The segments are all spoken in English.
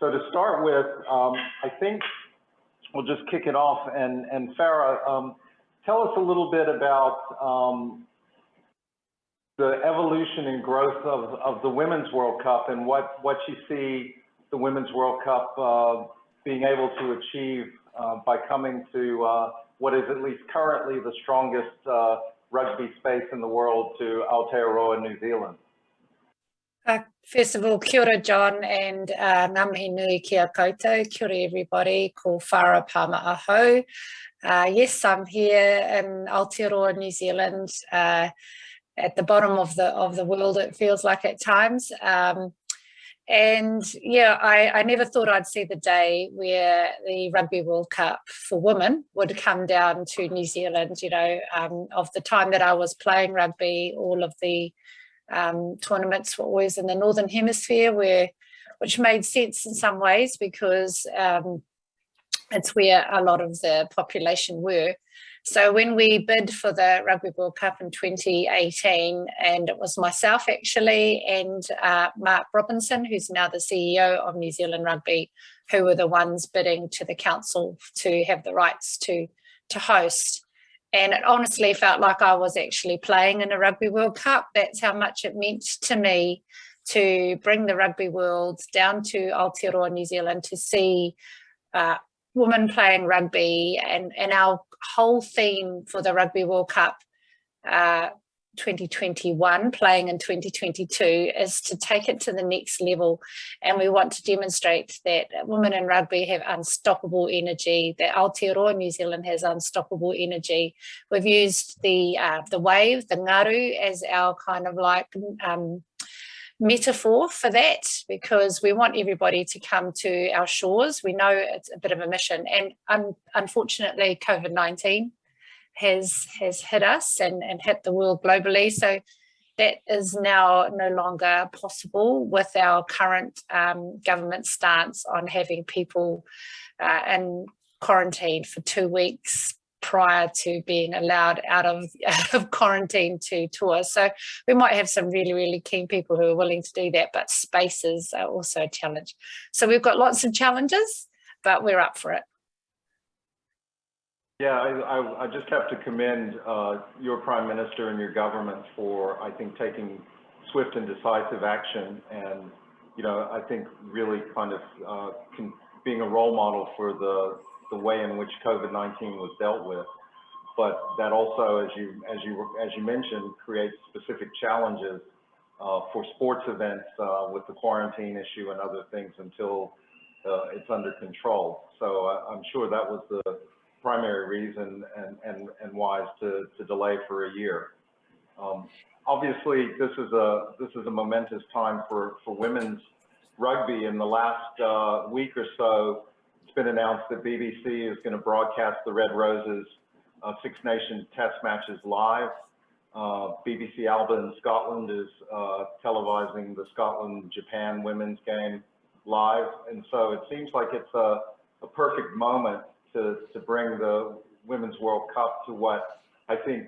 So to start with, I think we'll just kick it off. And Farah, tell us a little bit about the evolution and growth of the Women's World Cup and what you see the Women's World Cup being able to achieve by coming to what is at least currently the strongest rugby space in the world, to Aotearoa, New Zealand. First of all, kia ora, John, and ngā mihi nui kia koutou. Kia ora, everybody. Ko Farah Palmer aho. Yes, I'm here in Aotearoa, New Zealand, at the bottom of the world, it feels like at times. And yeah, I never thought I'd see the day where the Rugby World Cup for women would come down to New Zealand. You know, of the time that I was playing rugby, all of the tournaments were always in the Northern Hemisphere, which made sense in some ways because it's where a lot of the population were. So when we bid for the Rugby World Cup in 2018, and it was myself actually and Mark Robinson, who's now the CEO of New Zealand Rugby, who were the ones bidding to the council to have the rights to host. And it honestly felt like I was actually playing in a Rugby World Cup. That's how much it meant to me to bring the rugby world down to Aotearoa, New Zealand, to see women playing rugby. And our whole theme for the Rugby World Cup 2021, playing in 2022, is to take it to the next level. And we want to demonstrate that women in rugby have unstoppable energy, that Aotearoa, New Zealand, has unstoppable energy. We've used the wave, the ngaru, as our kind of like metaphor for that, because we want everybody to come to our shores. We know it's a bit of a mission, and unfortunately COVID-19 has hit us and hit the world globally. So that is now no longer possible with our current government stance on having people in quarantine for 2 weeks prior to being allowed out of quarantine to tour. So we might have some really, really keen people who are willing to do that, but spaces are also a challenge. So we've got lots of challenges, but we're up for it. Yeah, I just have to commend your Prime Minister and your government for, I think, taking swift and decisive action, and, you know, I think really kind of being a role model for the way in which COVID-19 was dealt with. But that also, as you mentioned, creates specific challenges for sports events with the quarantine issue and other things until it's under control. So I'm sure that was the primary reason and wise to delay for a year. Obviously, this is a momentous time for women's rugby. In the last week or so, it's been announced that BBC is going to broadcast the Red Roses Six Nations Test matches live. BBC Alba in Scotland is televising the Scotland-Japan women's game live, and so it seems like it's a perfect moment to bring the Women's World Cup to what I think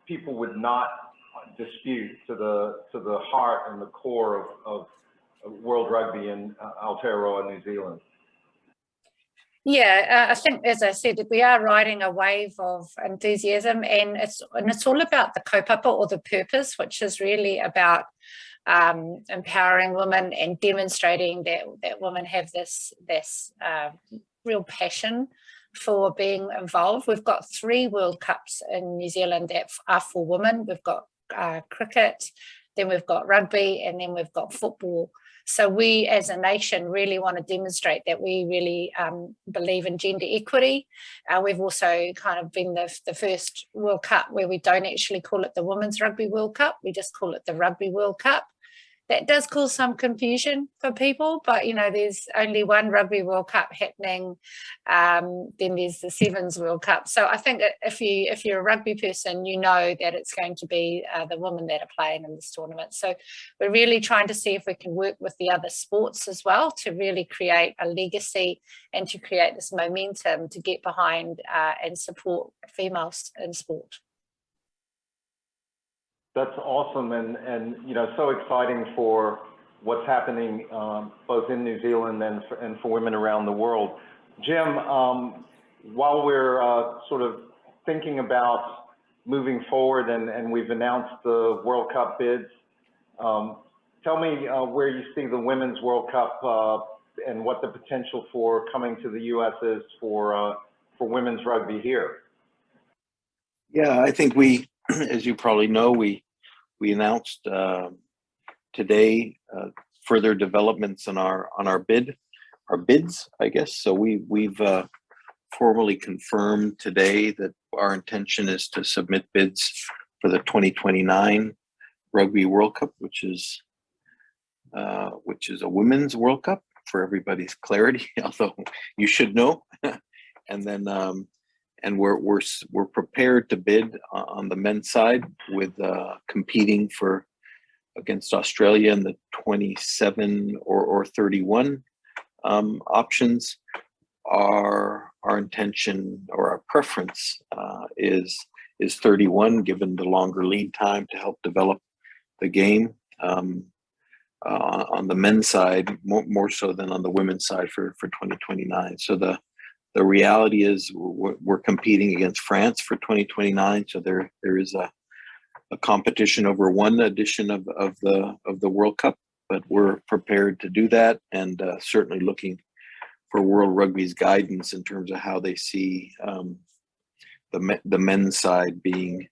people would not dispute, to the heart and the core of world rugby in Aotearoa, New Zealand. Yeah, I think, as I said, we are riding a wave of enthusiasm, and it's all about the kaupapa, or the purpose, which is really about empowering women and demonstrating that women have this real passion for being involved. We've got 3 World Cups in New Zealand that are for women. We've got cricket, then we've got rugby, and then we've got football. So we as a nation really want to demonstrate that we really believe in gender equity. We've also kind of been the first World Cup where we don't actually call it the Women's Rugby World Cup, we just call it the Rugby World Cup. That does cause some confusion for people, but you know, there's only one Rugby World Cup happening. Then there's the Sevens World Cup. So I think that if you're a rugby person, you know that it's going to be the women that are playing in this tournament. So we're really trying to see if we can work with the other sports as well to really create a legacy and to create this momentum to get behind and support females in sport. That's awesome, and you know, so exciting for what's happening both in New Zealand and for women around the world. Jim, while we're sort of thinking about moving forward and we've announced the World Cup bids, tell me where you see the Women's World Cup and what the potential for coming to the U.S. is for women's rugby here. Yeah, I think we, as you probably know, we announced today further developments on our bids, I guess. So we've formally confirmed today that our intention is to submit bids for the 2029 Rugby World Cup, which is a women's World Cup for everybody's clarity, although you should know. And then and we're prepared to bid on the men's side with competing against Australia in the 27 or 31 options. Our intention or our preference is 31, given the longer lead time to help develop the game on the men's side, more so than on the women's side for 2029. So the reality is we're competing against France for 2029. So there is a competition over one edition of the World Cup, but we're prepared to do that, and certainly looking for World Rugby's guidance in terms of how they see the men's side being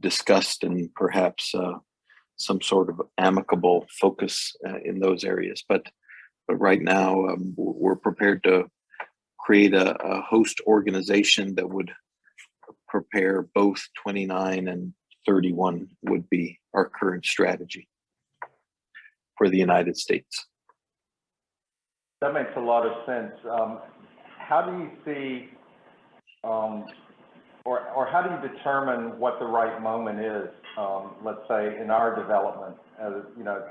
discussed, and perhaps some sort of amicable focus in those areas. But right now, we're prepared to create a host organization that would prepare both 29 and 31 would be our current strategy for the United States. That makes a lot of sense. How do you see, or how do you determine what the right moment is, let's say, in our development,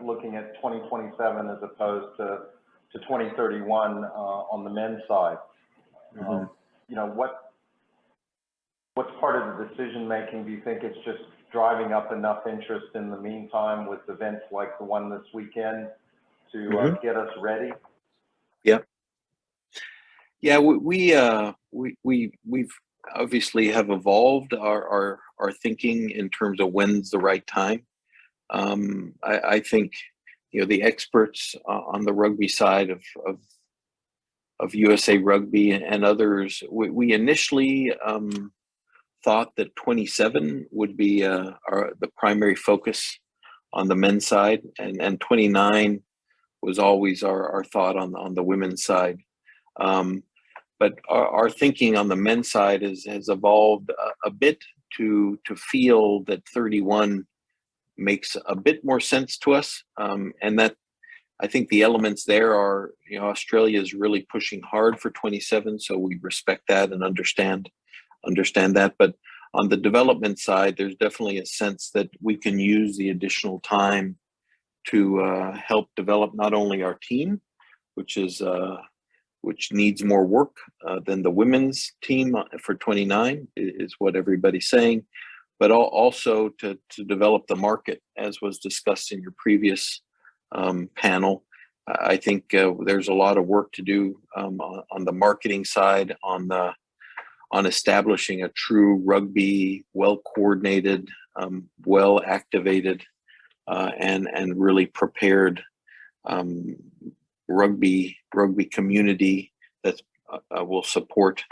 looking at 2027 as opposed to 2031 on the men's side? What's part of the decision making? Do you think it's just driving up enough interest in the meantime with events like the one this weekend to get us ready? Yeah, we've obviously have evolved our thinking in terms of when's the right time. I think the experts on the rugby side of USA Rugby and others, we initially thought that 27 would be the primary focus on the men's side, and 29 was always our thought on the women's side. But our thinking on the men's side has evolved a bit to feel that 31 makes a bit more sense to us, and that I think the elements there are, Australia is really pushing hard for 27, so we respect that and understand that. But on the development side, there's definitely a sense that we can use the additional time to help develop not only our team, which needs more work than the women's team for 29 is what everybody's saying, but also to develop the market, as was discussed in your previous panel. I think there's a lot of work to do on the marketing side, on establishing a true rugby, well-coordinated, well-activated, and really prepared rugby community that will support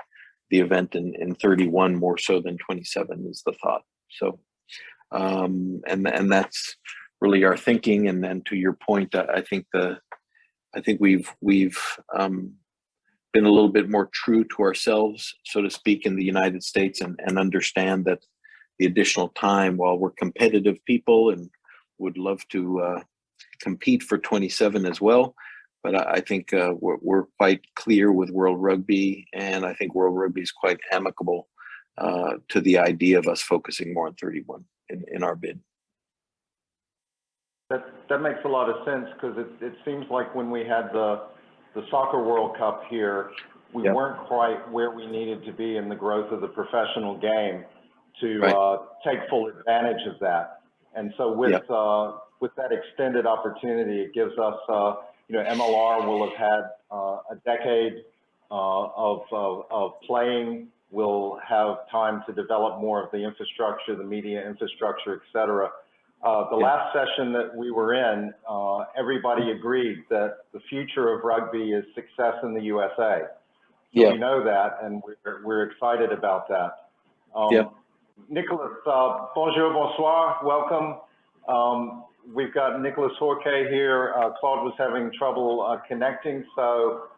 the event in 31 more so than 27 is the thought. So, and that's really our thinking. And then to your point, I think we've been a little bit more true to ourselves, so to speak, in the United States, and understand that the additional time, while we're competitive people and would love to compete for 27 as well, but I think we're quite clear with World Rugby, and I think World Rugby is quite amicable to the idea of us focusing more on 31 in our bid. That makes a lot of sense, because it seems like when we had the Soccer World Cup here, we weren't quite where we needed to be in the growth of the professional game to take full advantage of that. And so with with that extended opportunity, it gives us, you know, MLR will have had a decade of playing. We'll have time to develop more of the infrastructure, the media infrastructure, et cetera. The last session that we were in, everybody agreed that the future of rugby is success in the USA. So we know that, and we're excited about that. Nicolas, bonjour, bonsoir, welcome. We've got Nicolas Horquet here. Claude was having trouble connecting, so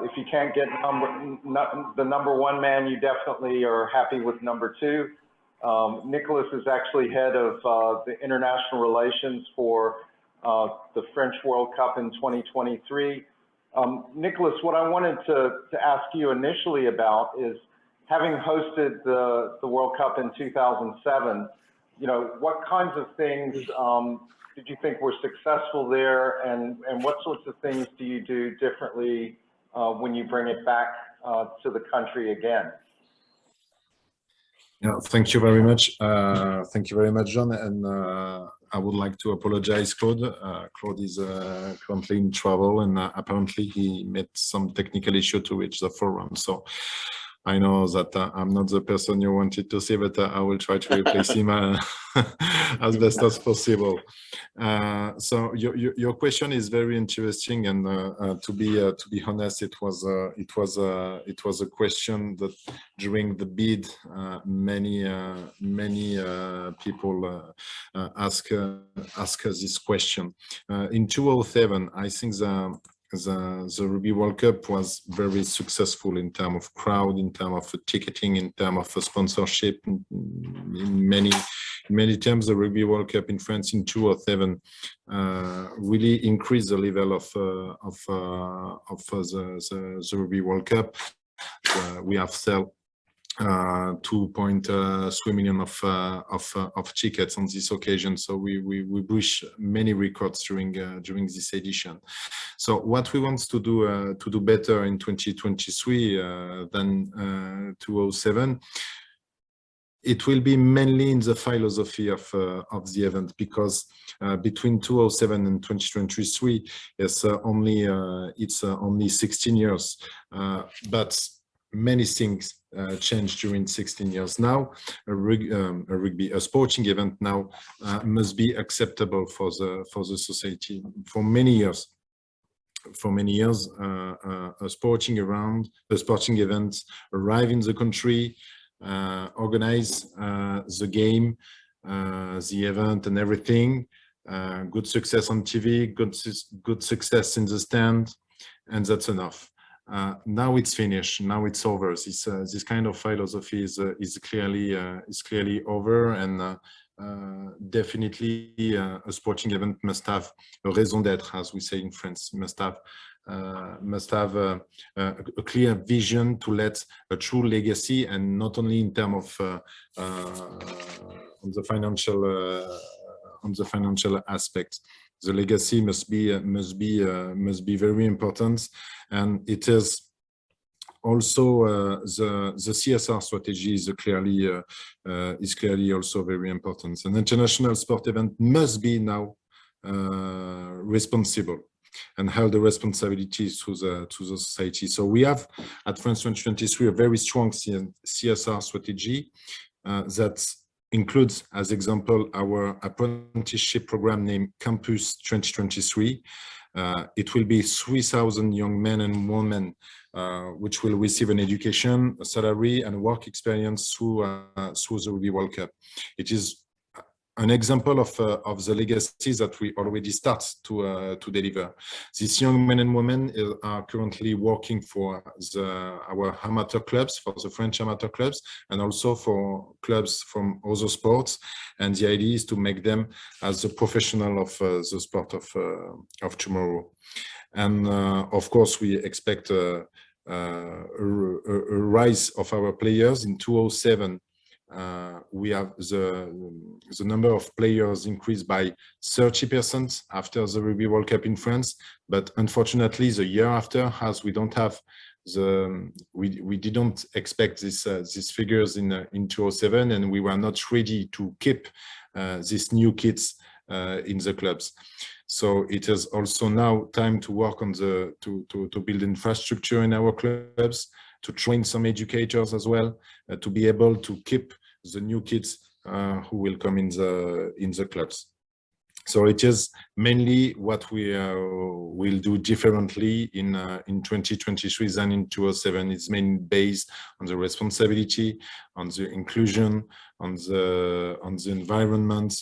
if you can't get the number one man, you definitely are happy with number two. Nicolas is actually head of the international relations for the French World Cup in 2023. Nicolas, what I wanted to ask you initially about is, having hosted the World Cup in 2007, you know, what kinds of things did you think were successful there, and what sorts of things do you do differently when you bring it back to the country again? Yeah, thank you very much. Thank you very much, John. And I would like to apologize, Claude. Claude is currently in travel, and apparently he met some technical issue to reach the forum. So I know that I'm not the person you wanted to see, but I will try to replace him as best as possible. So your question is very interesting, and to be honest, it was a question that during the bid many people ask us this question. In 2007, I think the Rugby World Cup was very successful in terms of crowd, in terms of ticketing, in terms of sponsorship. In many terms, the Rugby World Cup in France in 2007 really increased the level of the Rugby World Cup. We have sold 2.3 million of tickets on this occasion, so we breached many records during this edition. So what we want to do better in 2023 than 2007, it will be mainly in the philosophy of the event, because between 2007 and 2023 it's only 16 years, but many things changed during 16 years. Now a sporting event now must be acceptable for the society. For many years, a sporting event arrive in the country, organize the game, the event and everything, good success on TV, good success in the stand, and that's enough. Now it's finished. Now it's over. This kind of philosophy is clearly over, and definitely a sporting event must have a raison d'être, as we say in France. Must have a clear vision to let a true legacy, and not only in terms of on the financial aspect. The legacy must be very important, and it is also the CSR strategy is clearly also very important. An international sport event must be now responsible and have the responsibilities to the society. So we have at France 2023 a very strong CSR strategy that includes, as example, our apprenticeship program named Campus 2023. It will be 3,000 young men and women which will receive an education, a salary, and work experience through the Rugby World Cup. It is an example of the legacies that we already start to deliver. These young men and women are currently working for our amateur clubs, for the French amateur clubs, and also for clubs from other sports. And the idea is to make them as a professional of the sport of tomorrow. And of course, we expect a rise of our players. In 2007. We have the number of players increased by 30% after the Rugby World Cup in France, but unfortunately the year after, as we don't have we didn't expect these figures in 2007, and we were not ready to keep these new kids in the clubs. So it is also now time to work on to build infrastructure in our clubs, to train some educators as well, to be able to keep the new kids who will come in the clubs. So it is mainly what we will do differently in 2023 than in 2007. It's mainly based on the responsibility, on the inclusion, on the environment,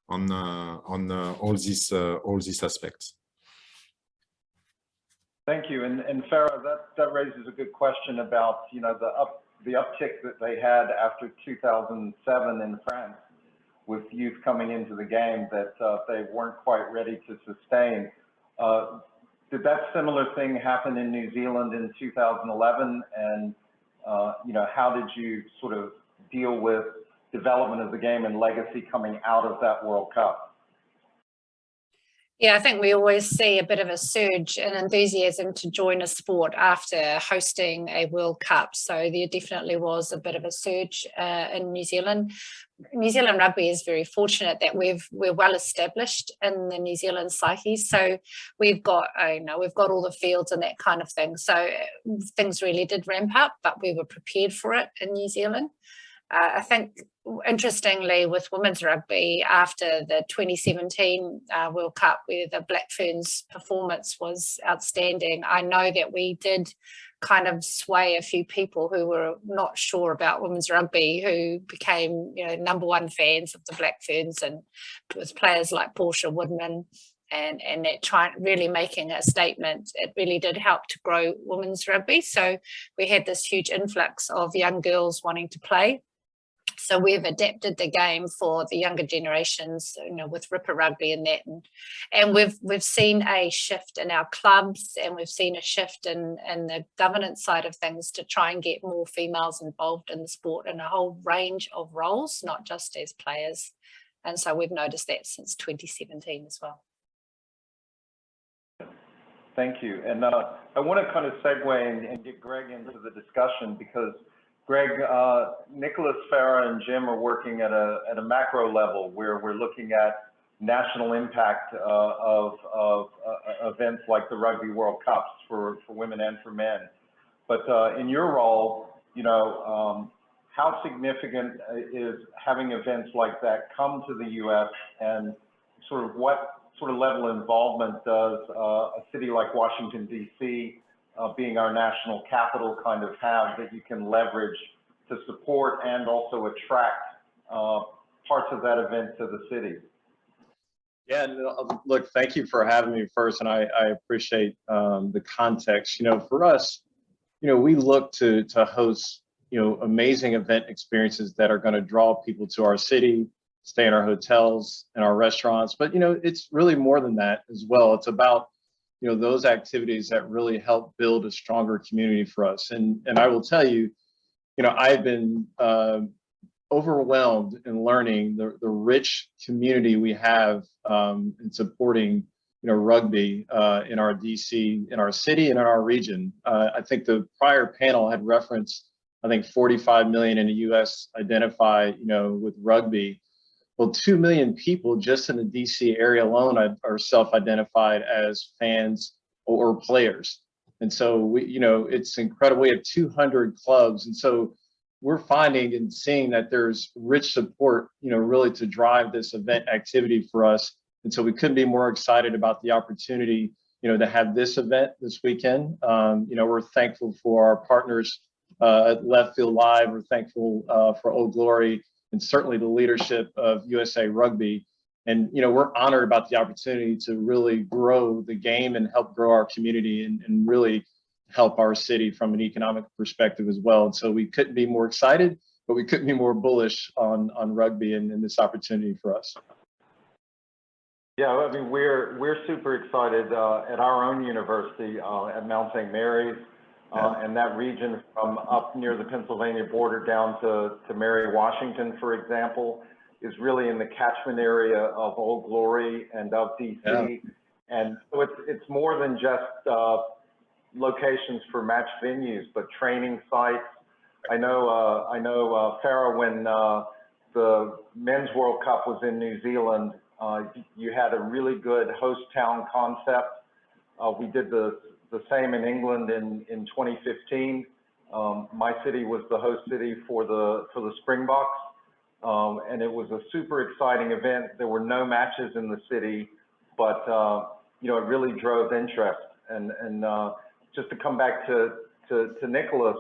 on all these aspects. Thank you. And Farah, that raises a good question about, you know, the uptick that they had after 2007 in France, with youth coming into the game that they weren't quite ready to sustain. Did that similar thing happen in New Zealand in 2011? And you know, how did you sort of deal with development of the game and legacy coming out of that World Cup? Yeah, I think we always see a bit of a surge in enthusiasm to join a sport after hosting a World Cup. So there definitely was a bit of a surge in New Zealand. New Zealand rugby is very fortunate that we're well established in the New Zealand psyche. So we've got all the fields and that kind of thing. So things really did ramp up, but we were prepared for it in New Zealand. I think, interestingly, with women's rugby, after the 2017 World Cup, where the Black Ferns performance was outstanding, I know that we did kind of sway a few people who were not sure about women's rugby, who became, you know, #1 fans of the Black Ferns, and with players like Portia Woodman and that really making a statement. It really did help to grow women's rugby. So we had this huge influx of young girls wanting to play. So we've adapted the game for the younger generations, you know, with Ripper Rugby and that, and we've seen a shift in our clubs, and we've seen a shift in the governance side of things to try and get more females involved in the sport in a whole range of roles, not just as players. And so we've noticed that since 2017 as well. Thank you. And I want to kind of segue and get Greg into the discussion, because Greg, Nicolas, Farah, and Jim are working at a macro level where we're looking at national impact of events like the Rugby World Cups for women and for men. But in your role, you know, how significant is having events like that come to the U.S., and sort of what sort of level of involvement does a city like Washington, D.C., being our national capital, kind of have that you can leverage to support and also attract parts of that event to the city? Yeah, look, thank you for having me first, and I appreciate the context. You know, for us, you know, we look to host, you know, amazing event experiences that are going to draw people to our city, stay in our hotels and our restaurants. But, you know, it's really more than that as well. It's about, you know, those activities that really help build a stronger community for us. And I will tell you, you know, I've been overwhelmed in learning the rich community we have in supporting, you know, rugby in our DC, in our city, and in our region. I think the prior panel had referenced, I think, 45 million in the US identify, you know, with rugby. Well, 2 million people just in the DC area alone are self-identified as fans or players. And so we, you know, it's incredible. We have 200 clubs. And so we're finding and seeing that there's rich support, you know, really to drive this event activity for us. And so we couldn't be more excited about the opportunity, you know, to have this event this weekend. You know, we're thankful for our partners at Left Field Live. We're thankful for Old Glory, and certainly the leadership of USA Rugby. And, you know, we're honored about the opportunity to really grow the game and help grow our community and really help our city from an economic perspective as well. And so we couldn't be more excited, but we couldn't be more bullish on rugby and this opportunity for us. Yeah, I mean, we're super excited at our own university at Mount St. Mary's. And that region from up near the Pennsylvania border down to Mary, Washington, for example, is really in the catchment area of Old Glory and of DC. Yeah. And so it's more than just locations for match venues, but training sites. I know, Farah, when the Men's World Cup was in New Zealand, You had a really good host town concept. We did the same in England in 2015. My city was the host city for the Springboks, and it was a super exciting event. There were no matches in the city, but you know, it really drove interest. And just to come back to Nicolas,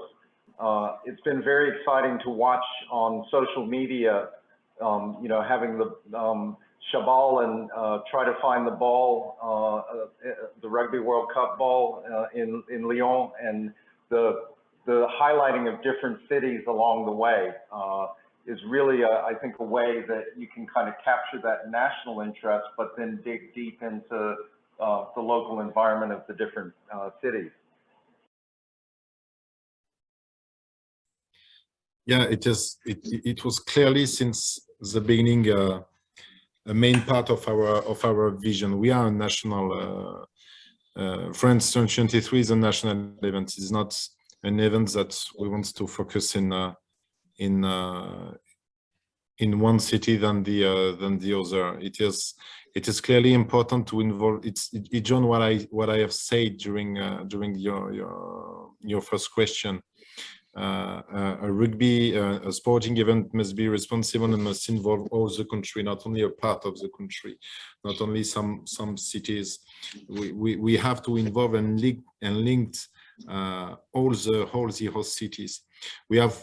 it's been very exciting to watch on social media. You know, having the Chabal and try to find the ball, the Rugby World Cup ball in Lyon, and the highlighting of different cities along the way is really, I think, a way that you can kind of capture that national interest, but then dig deep into the local environment of the different cities. Yeah, it was clearly since the beginning a main part of our vision. We are a national. France 2023 is a national event. It's not an event that we want to focus in one city than the other. It is clearly important to involve. It's John, what I have said during your first question. A sporting event must be responsible and must involve all the country, not only a part of the country, not only some cities. We have to involve and link all the host cities. We have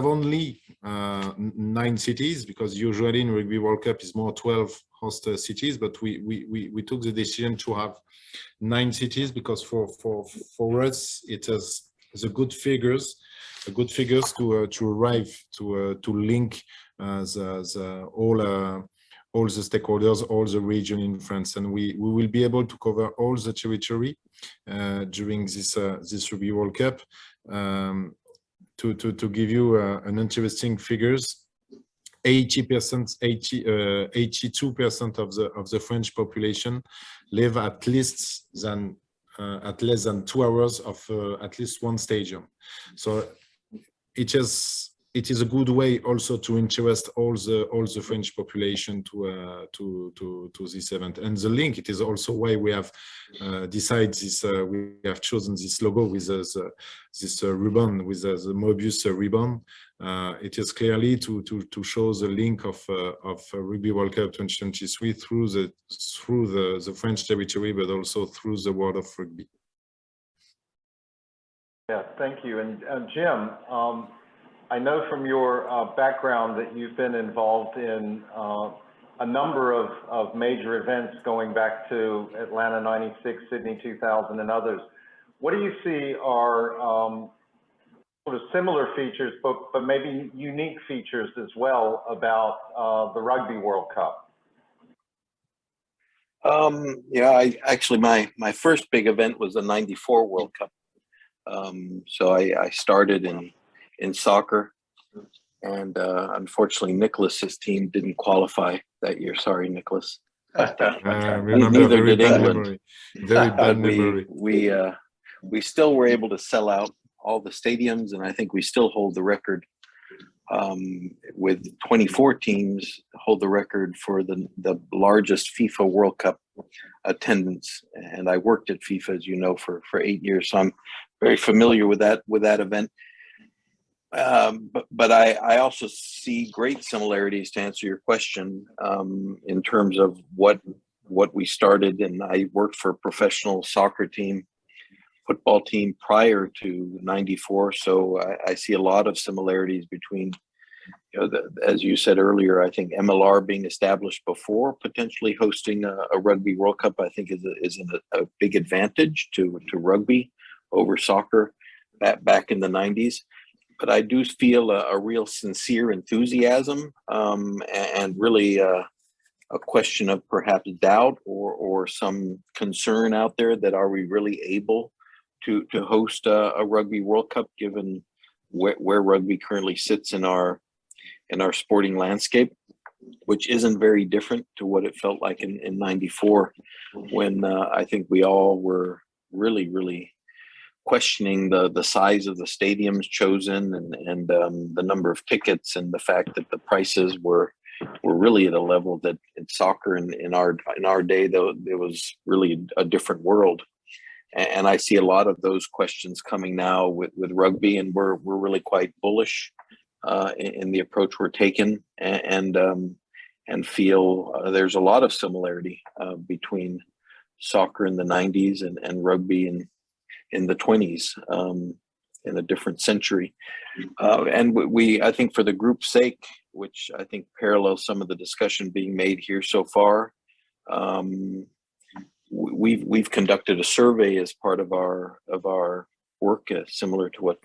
only 9 cities, because usually in Rugby World Cup is more 12 host cities, but we took the decision to have 9 cities because for us it is the good figures to arrive to link all the stakeholders, all the region in France, and we will be able to cover all the territory during this Rugby World Cup. To give you an interesting figures, 82% of the French population live at less than 2 hours of at least one stadium. So it is a good way also to interest all the French population to this event. And the link, it is also why we have decided this. We have chosen this logo with this ribbon, with the Mobius ribbon. It is clearly to show the link of Rugby World Cup 2023 through the French territory, but also through the world of rugby. Yeah, thank you. And Jim, I know from your background that you've been involved in a number of major events going back to Atlanta '96, Sydney 2000, and others. What do you see are sort of similar features, but maybe unique features as well about the Rugby World Cup? Yeah, my first big event was the '94 World Cup. So I started in soccer, and unfortunately Nicolas's team didn't qualify that year. Sorry, Nicolas. Neither did England. Very bad memory. We still were able to sell out all the stadiums, and I think we still hold the record with 24 teams, hold the record for the largest FIFA World Cup attendance. And I worked at FIFA, as you know, for 8 years, so I'm very familiar with that event. But I also see great similarities, to answer your question, in terms of what we started. And I worked for a professional soccer team, football team prior to '94, so I see a lot of similarities between, as you said earlier, I think MLR being established before potentially hosting a Rugby World Cup, I think is a big advantage to rugby over soccer back in the '90s. But I do feel a real sincere enthusiasm and really a question of perhaps doubt or some concern out there that are we really able to host a Rugby World Cup, given where rugby currently sits in our sporting landscape, which isn't very different to what it felt like in '94, when I think we all were really questioning the size of the stadiums chosen and the number of tickets, and the fact that the prices were we're really at a level that in soccer in our day, though, it was really a different world. And I see a lot of those questions coming now with rugby, and we're really quite bullish in the approach we're taking, and feel there's a lot of similarity between soccer in the 90s and rugby in the 20s, in a different century. And I think for the group's sake, which I think parallels some of the discussion being made here so far, we've conducted a survey as part of our work, similar to what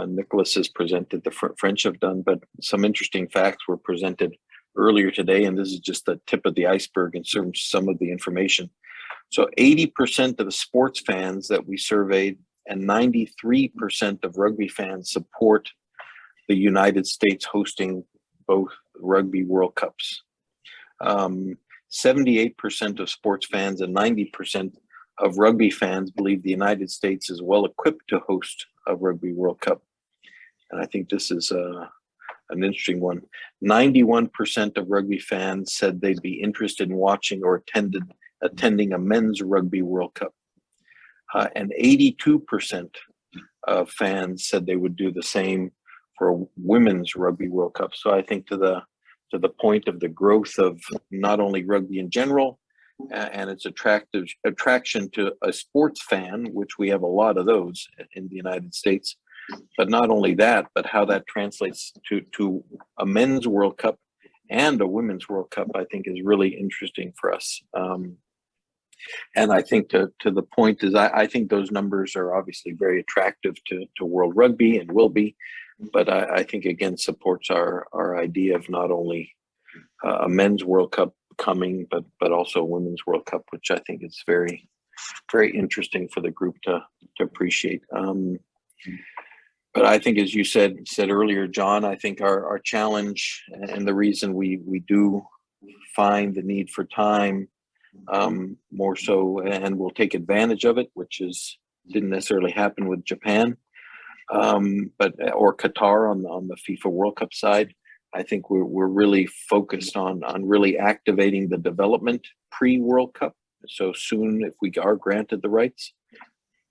Nicolas has presented, the French have done, but some interesting facts were presented earlier today, and this is just the tip of the iceberg in some of the information. So 80% of sports fans that we surveyed and 93% of rugby fans support the United States hosting both Rugby World Cups. 78% of sports fans and 90% of rugby fans believe the United States is well equipped to host a Rugby World Cup. And I think this is an interesting one. 91% of rugby fans said they'd be interested in watching or attending a men's Rugby World Cup. And 82% of fans said they would do the same for a women's Rugby World Cup. So I think to the point of the growth of not only rugby in general and its attraction to a sports fan, which we have a lot of those in the United States, but not only that, but how that translates to a men's World Cup and a women's World Cup, I think is really interesting for us. And I think to the point is, I think those numbers are obviously very attractive to World Rugby and will be, but I think again supports our idea of not only a men's World Cup coming, but also a women's World Cup, which I think is very, very interesting for the group to appreciate. But I think, as you said earlier, John, I think our challenge and the reason we do find the need for time more so, and we'll take advantage of it, which didn't necessarily happen with Japan, or Qatar on the FIFA World Cup side. I think we're really focused on really activating the development pre-World Cup. So soon, if we are granted the rights,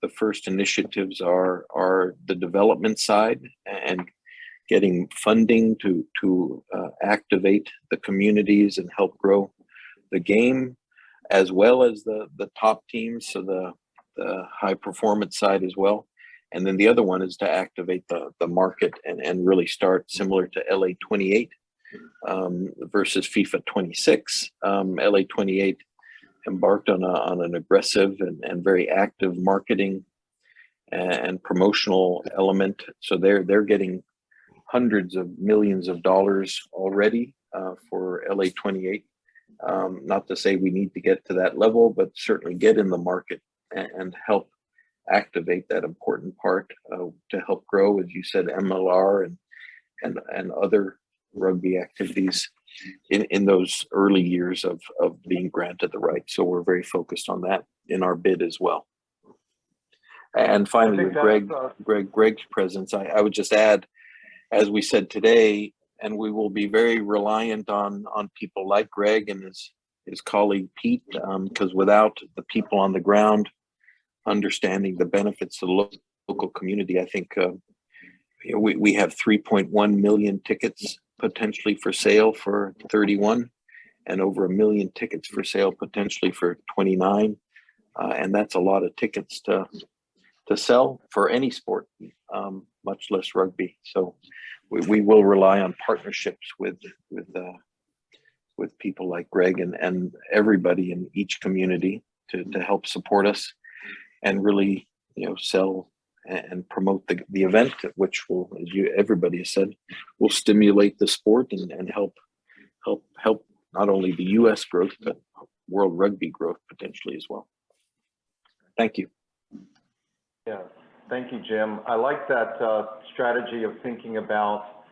the first initiatives are the development side and getting funding to activate the communities and help grow the game, as well as the top teams, so the high performance side as well. And then the other one is to activate the market and really start similar to LA 28 versus FIFA 26. LA 28 embarked on an aggressive and very active marketing and promotional element. So they're getting hundreds of millions of dollars already for LA 28. Not to say we need to get to that level, but certainly get in the market and help activate that important part to help grow, as you said, MLR and other rugby activities in those early years of being granted the right. So we're very focused on that in our bid as well. And finally, with Greg's presence, I would just add, as we said today, and we will be very reliant on people like Greg and his colleague Pete, because without the people on the ground understanding the benefits to the local community, I think we have 3.1 million tickets potentially for sale for 31, and over 1 million tickets for sale potentially for 29, and that's a lot of tickets to sell for any sport, much less rugby. So we will rely on partnerships with people like Greg and everybody in each community to help support us and really, sell and promote the event, which will, as everybody has said, will stimulate the sport and help not only the U.S. growth, but world rugby growth potentially as well. Thank you. Yeah, thank you, Jim. I like that strategy of thinking about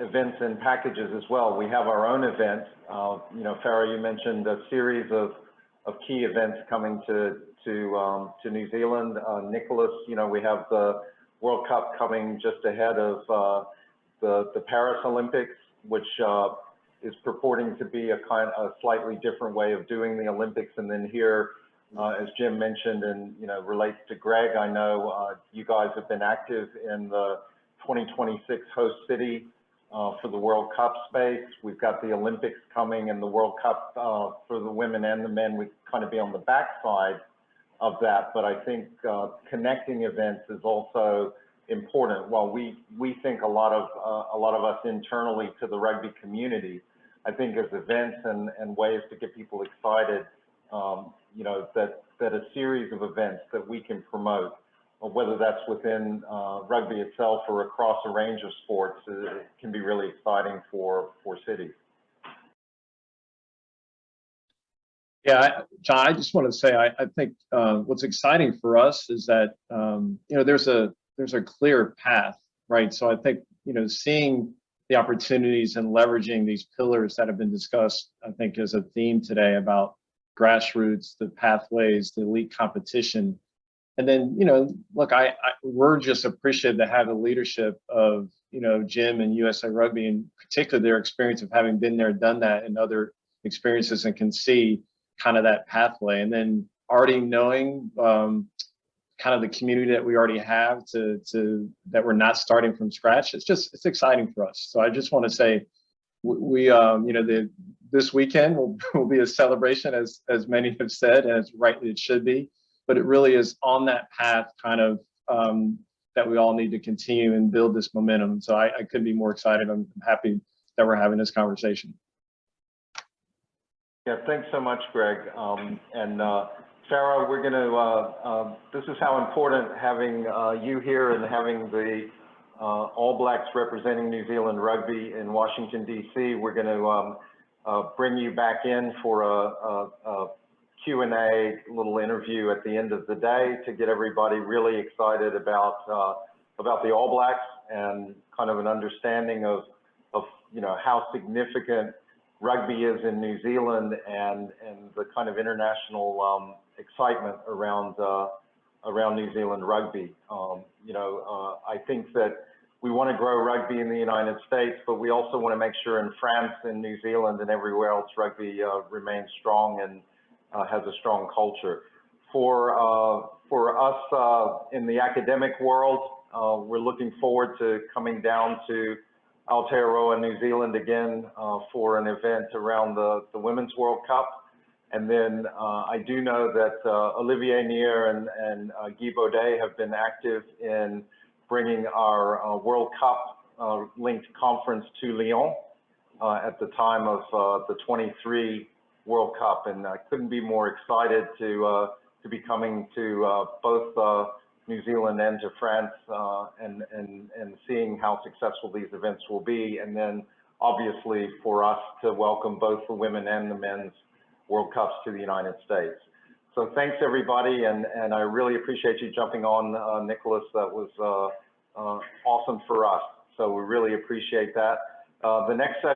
events and packages as well. We have our own event. Farah, you mentioned a series of key events coming to New Zealand. Nicolas, we have the World Cup coming just ahead of the Paris Olympics, which is purporting to be a slightly different way of doing the Olympics. And then here, as Jim mentioned, and relates to Greg, I know you guys have been active in the 2026 host city for the World Cup space. We've got the Olympics coming, and the World Cup for the women and the men would kind of be on the backside of that. But I think connecting events is also important. While we think a lot of us internally to the rugby community, I think as events and ways to get people excited, that a series of events that we can promote, whether that's within rugby itself or across a range of sports, it can be really exciting for cities. Yeah, John, I just want to say, I think what's exciting for us is that, there's a clear path, right? So I think, seeing the opportunities and leveraging these pillars that have been discussed, I think is a theme today about grassroots, the pathways, the elite competition. And then, look, we're just appreciative to have the leadership of, Jim and USA Rugby, in particular their experience of having been there, done that, and other experiences, and can see kind of that pathway. And then already knowing kind of the community that we already have to that we're not starting from scratch. It's exciting for us. So I just want to say we this weekend will be a celebration, as many have said, and as rightly it should be. But it really is on that path kind of that we all need to continue and build this momentum. So I couldn't be more excited. I'm happy that we're having this conversation. Yeah, thanks so much, Greg. Farah, we're going to, this is how important having you here and having the All Blacks representing New Zealand Rugby in Washington, D.C. We're going to bring you back in for a Q&A little interview at the end of the day to get everybody really excited about the All Blacks and kind of an understanding of how significant rugby is in New Zealand and the kind of international excitement around New Zealand rugby. I think that we want to grow rugby in the United States, but we also want to make sure in France and New Zealand and everywhere else rugby remains strong and has a strong culture. For us in the academic world, we're looking forward to coming down to Aotearoa, New Zealand again for an event around the Women's World Cup. And then I do know that Olivier Nier and Guy Baudet have been active in bringing our World Cup linked conference to Lyon at the time of the 23 World Cup. And I couldn't be more excited to be coming to both New Zealand and to France and seeing how successful these events will be. And then obviously for us to welcome both the women and the men's World Cups to the United States. So thanks everybody, and I really appreciate you jumping on, Nicolas. That was awesome for us. So we really appreciate that. The next session